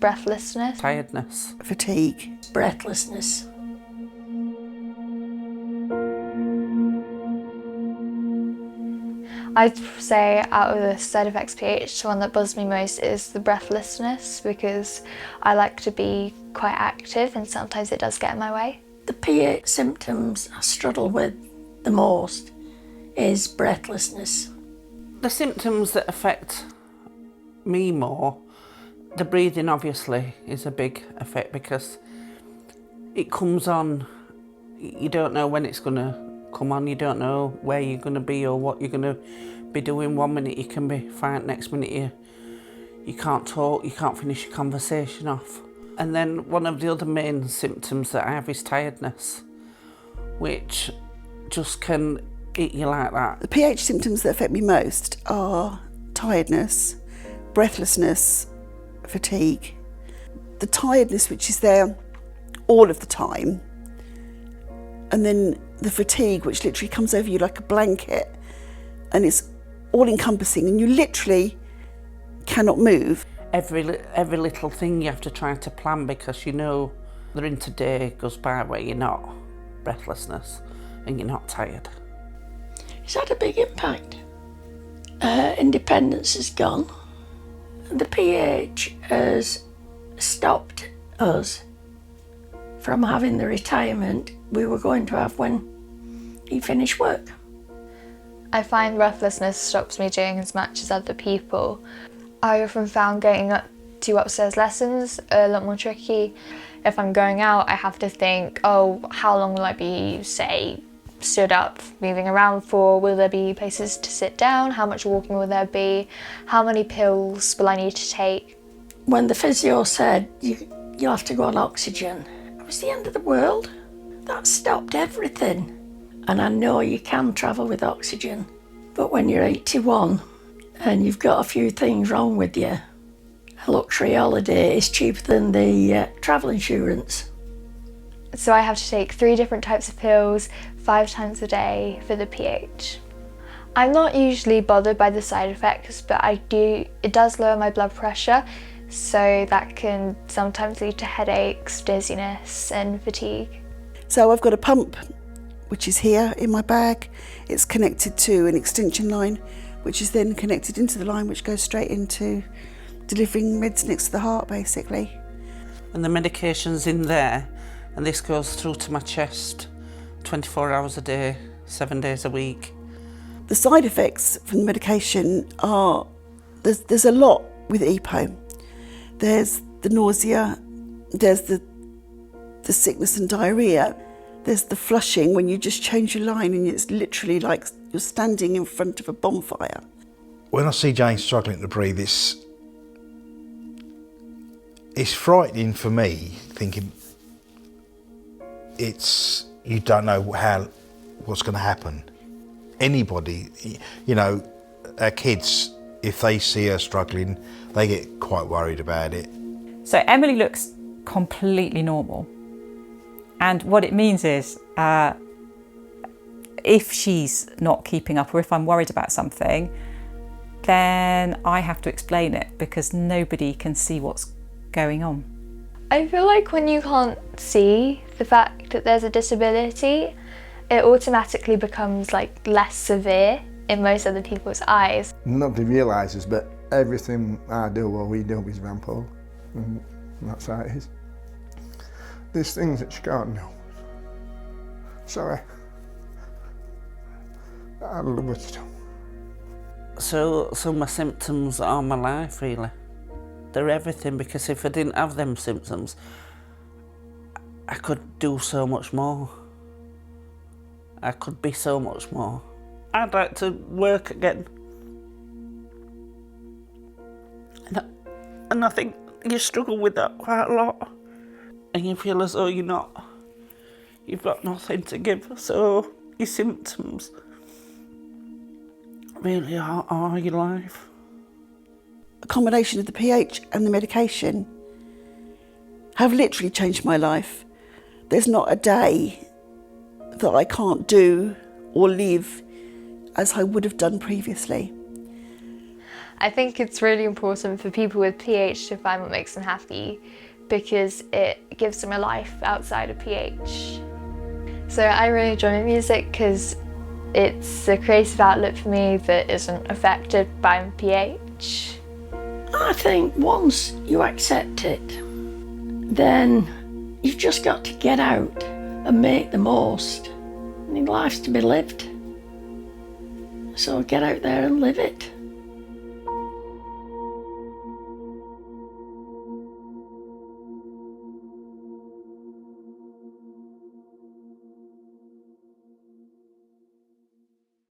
Breathlessness. Tiredness. Fatigue. Breathlessness. I'd say out of the side effects pH, the one that bugs me most is the breathlessness, because I like to be quite active and sometimes it does get in my way. The pH symptoms I struggle with the most is breathlessness. The symptoms that affect me more, the breathing obviously is a big effect because it comes on, you don't know when it's going to come on, you don't know where you're going to be or what you're going to be doing. 1 minute you can be fine, next minute you can't talk, you can't finish your conversation off. And then one of the other main symptoms that I have is tiredness, which just can eat you like that. The pH symptoms that affect me most are tiredness, breathlessness, fatigue. The tiredness, which is there all of the time, and then the fatigue, which literally comes over you like a blanket and it's all encompassing and you literally cannot move. Every little thing you have to try to plan because you know the winter day goes by where you're not breathlessness and you're not tired. It's had a big impact. Independence is gone. The pH has stopped us from having the retirement we were going to have when he finished work. I find breathlessness stops me doing as much as other people. I often found getting up to upstairs lessons a lot more tricky. If I'm going out, I have to think, oh, how long will I be, say, stood up, moving around for? Will there be places to sit down? How much walking will there be? How many pills will I need to take? When the physio said, you'll have to go on oxygen, it was the end of the world. That stopped everything. And I know you can travel with oxygen, but when you're 81 and you've got a few things wrong with you, a luxury holiday is cheaper than the travel insurance. So I have to take 3 different types of pills 5 times a day for the pH. I'm not usually bothered by the side effects, but it does lower my blood pressure, so that can sometimes lead to headaches, dizziness and fatigue. So I've got a pump which is here in my bag. It's connected to an extension line which is then connected into the line which goes straight into delivering meds next to the heart basically. And the medication's in there and this goes through to my chest 24 hours a day, 7 days a week. The side effects from the medication are, there's a lot with EPO. There's the nausea, there's the sickness and diarrhoea, there's the flushing when you just change your line and it's literally like you're standing in front of a bonfire. When I see Jayne struggling to breathe, it's frightening for me, thinking you don't know what's going to happen. Anybody, you know, our kids, if they see her struggling, they get quite worried about it. So Emily looks completely normal. And what it means is, if she's not keeping up or if I'm worried about something, then I have to explain it because nobody can see what's going on. I feel like when you can't see the fact that there's a disability, it automatically becomes like less severe in most other people's eyes. Nobody realises, but everything I do or we do is around Paula, and that's how it is. There's things that you can't know. Sorry. I love what you do. So my symptoms are my life really. They're everything because if I didn't have them symptoms, I could do so much more. I could be so much more. I'd like to work again. And I think you struggle with that quite a lot. And you feel as though you've got nothing to give, so your symptoms really are your life. A combination of the pH and the medication have literally changed my life. There's not a day that I can't do or live as I would have done previously. I think it's really important for people with PH to find what makes them happy, because it gives them a life outside of PH. So I really enjoy my music because it's a creative outlet for me that isn't affected by my PH. I think once you accept it, then you've just got to get out and make the most. I mean, life's to be lived. So get out there and live it.